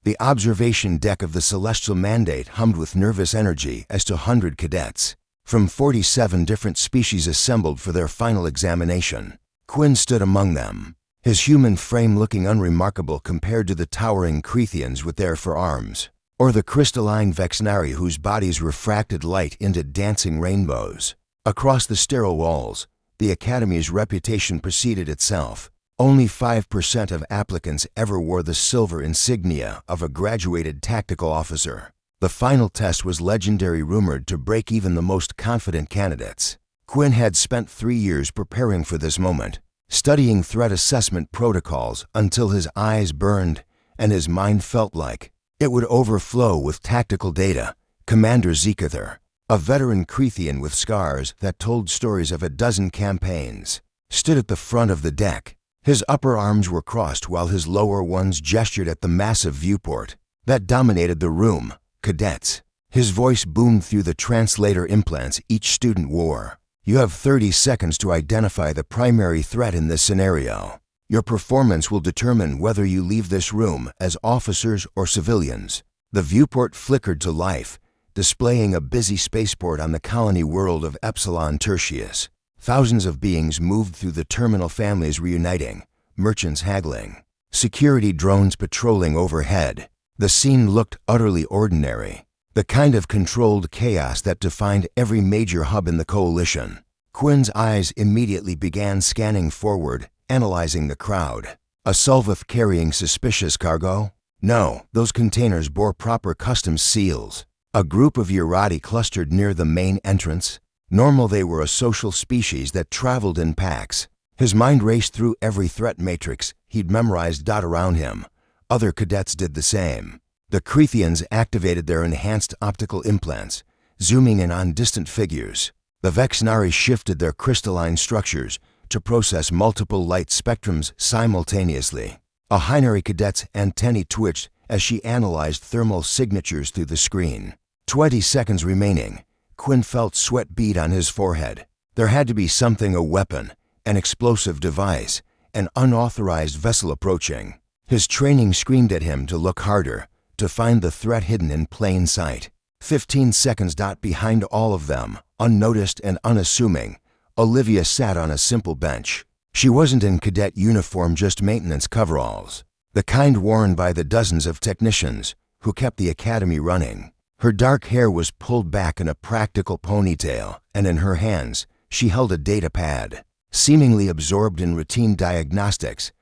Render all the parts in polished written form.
The observation deck of the Celestial Mandate hummed with nervous energy as 200 cadets from 47 different species assembled for their final examination. Quinn stood among them, his human frame looking unremarkable compared to the towering Crethians with their forearms, or the crystalline Vexnari whose bodies refracted light into dancing rainbows. Across the sterile walls, the Academy's reputation preceded itself. Only 5% of applicants ever wore the silver insignia of a graduated tactical officer. The final test was legendary, rumored to break even the most confident candidates. Quinn had spent 3 years preparing for this moment, studying threat assessment protocols until his eyes burned and his mind felt like it would overflow with tactical data. Commander Zekather, a veteran Crethian with scars that told stories of a dozen campaigns, stood at the front of the deck. His upper arms were crossed while his lower ones gestured at the massive viewport that dominated the room. Cadets. His voice boomed through the translator implants each student wore. You have 30 seconds to identify the primary threat in this scenario. Your performance will determine whether you leave this room as officers or civilians. The viewport flickered to life, displaying a busy spaceport on the colony world of Epsilon Tertius. Thousands of beings moved through the terminal, families reuniting, merchants haggling, security drones patrolling overhead. The scene looked utterly ordinary, the kind of controlled chaos that defined every major hub in the coalition. Quinn's eyes immediately began scanning forward, analyzing the crowd. A Sulvath carrying suspicious cargo? No, those containers bore proper customs seals. A group of Urati clustered near the main entrance. Normal, they were a social species that traveled in packs. His mind raced through every threat matrix he'd memorized around him. Other cadets did the same. The Crethians activated their enhanced optical implants, zooming in on distant figures. The Vexnari shifted their crystalline structures to process multiple light spectrums simultaneously. A Hynari cadet's antennae twitched as she analyzed thermal signatures through the screen. 20 seconds remaining. Quinn felt sweat bead on his forehead. There had to be something, a weapon, an explosive device, an unauthorized vessel approaching. His training screamed at him to look harder, to find the threat hidden in plain sight. 15 seconds. Behind all of them, unnoticed and unassuming, Olivia sat on a simple bench. She wasn't in cadet uniform, just maintenance coveralls, the kind worn by the dozens of technicians who kept the academy running. Her dark hair was pulled back in a practical ponytail, and in her hands, she held a data pad, seemingly absorbed in routine diagnostics.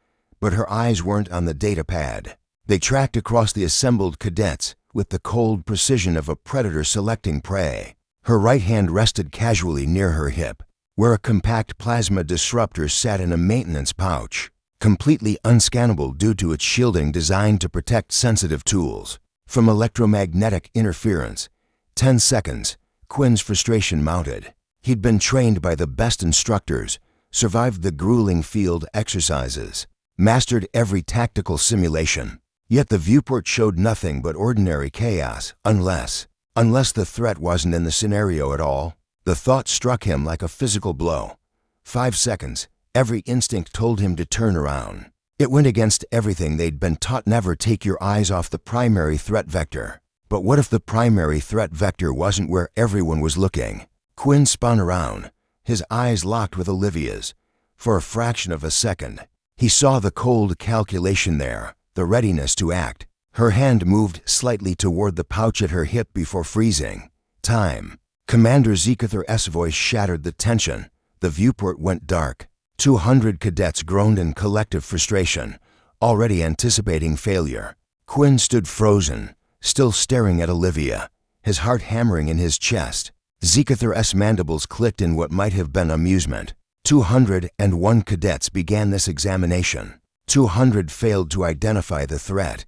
But her eyes weren't on the data pad. They tracked across the assembled cadets with the cold precision of a predator selecting prey. Her right hand rested casually near her hip, where a compact plasma disruptor sat in a maintenance pouch, completely unscannable due to its shielding designed to protect sensitive tools from electromagnetic interference. 10 seconds. Quinn's frustration mounted. He'd been trained by the best instructors, survived the grueling field exercises, mastered every tactical simulation. Yet the viewport showed nothing but ordinary chaos, unless the threat wasn't in the scenario at all. The thought struck him like a physical blow. 5 seconds. Every instinct told him to turn around. It went against everything they'd been taught. Never take your eyes off the primary threat vector. But what if the primary threat vector wasn't where everyone was looking? Quinn spun around, his eyes locked with Olivia's. For a fraction of a second, he saw the cold calculation there, the readiness to act. Her hand moved slightly toward the pouch at her hip before freezing. Time. Commander Zekather's voice shattered the tension. The viewport went dark. 200 cadets groaned in collective frustration, already anticipating failure. Quinn stood frozen, still staring at Olivia, his heart hammering in his chest. Zekather's mandibles clicked in what might have been amusement. 201 cadets began this examination. 200 failed to identify the threat.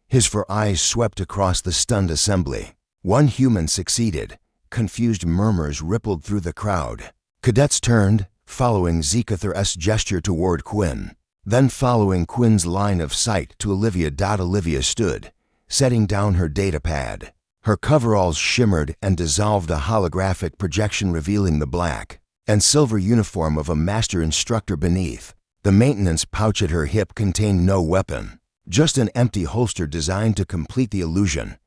His four eyes swept across the stunned assembly. One human succeeded. Confused murmurs rippled through the crowd. Cadets turned, following Zekather's gesture toward Quinn, then following Quinn's line of sight to Olivia. Olivia stood, setting down her data pad. Her coveralls shimmered and dissolved, a holographic projection revealing the black and silver uniform of a master instructor beneath. The maintenance pouch at her hip contained no weapon, Just an empty holster designed to complete the illusion.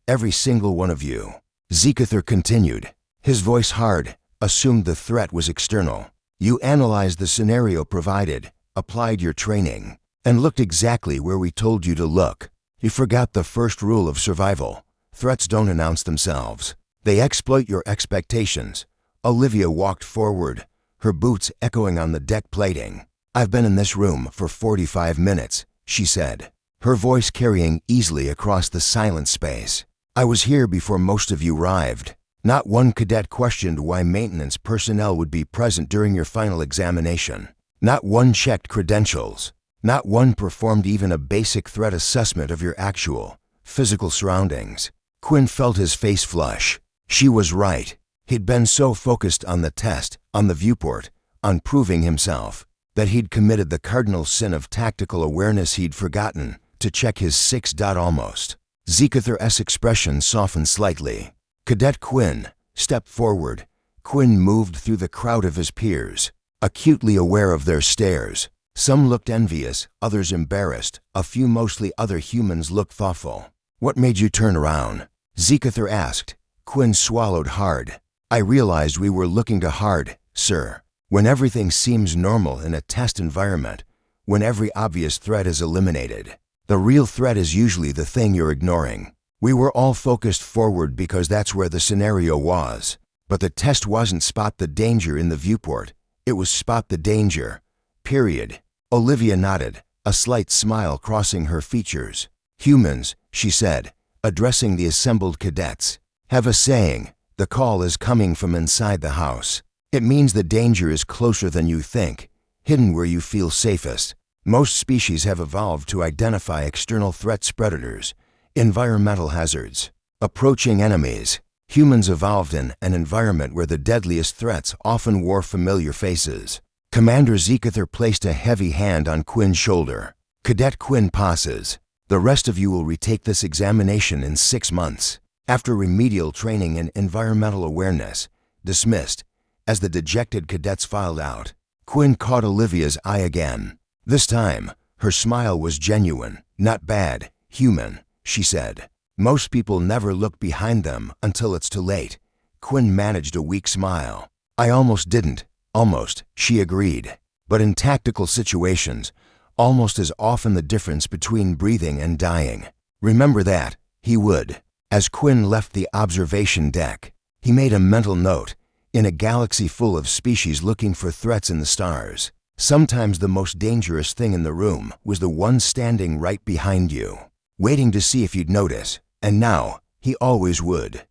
Every single one of you. Zekather continued, his voice hard, assumed the threat was external. You analyzed the scenario provided, applied your training, and looked exactly where we told you to look. You forgot the first rule of survival. Threats don't announce themselves. They exploit your expectations. Olivia walked forward, her boots echoing on the deck plating. I've been in this room for 45 minutes, she said, her voice carrying easily across the silent space. I was here before most of you arrived. Not one cadet questioned why maintenance personnel would be present during your final examination. Not one checked credentials. Not one performed even a basic threat assessment of your actual, physical surroundings. Quinn felt his face flush. She was right. He'd been so focused on the test, on the viewport, on proving himself, that he'd committed the cardinal sin of tactical awareness. He'd forgotten to check his almost. Zekather's expression softened slightly. Cadet Quinn stepped forward. Quinn moved through the crowd of his peers, acutely aware of their stares. Some looked envious, others embarrassed. A few, mostly other humans, looked thoughtful. What made you turn around? Zekather asked. Quinn swallowed hard. I realized we were looking too hard, sir. When everything seems normal in a test environment, when every obvious threat is eliminated, the real threat is usually the thing you're ignoring. We were all focused forward because that's where the scenario was. But the test wasn't spot the danger in the viewport. It was spot the danger. Period. Olivia nodded, a slight smile crossing her features. Humans, she said, addressing the assembled cadets, have a saying. The call is coming from inside the house. It means the danger is closer than you think, hidden where you feel safest. Most species have evolved to identify external threats, predators, environmental hazards, approaching enemies. Humans evolved in an environment where the deadliest threats often wore familiar faces. Commander Zekather placed a heavy hand on Quinn's shoulder. Cadet Quinn passes. The rest of you will retake this examination in 6 months. After remedial training in environmental awareness, dismissed. As the dejected cadets filed out, Quinn caught Olivia's eye again. This time, her smile was genuine, not bad, human, she said. Most people never look behind them until it's too late. Quinn managed a weak smile. I almost didn't. Almost, she agreed. But in tactical situations, almost is often the difference between breathing and dying. Remember that, he would. As Quinn left the observation deck, he made a mental note. In a galaxy full of species looking for threats in the stars, sometimes the most dangerous thing in the room was the one standing right behind you, waiting to see if you'd notice. And now, he always would.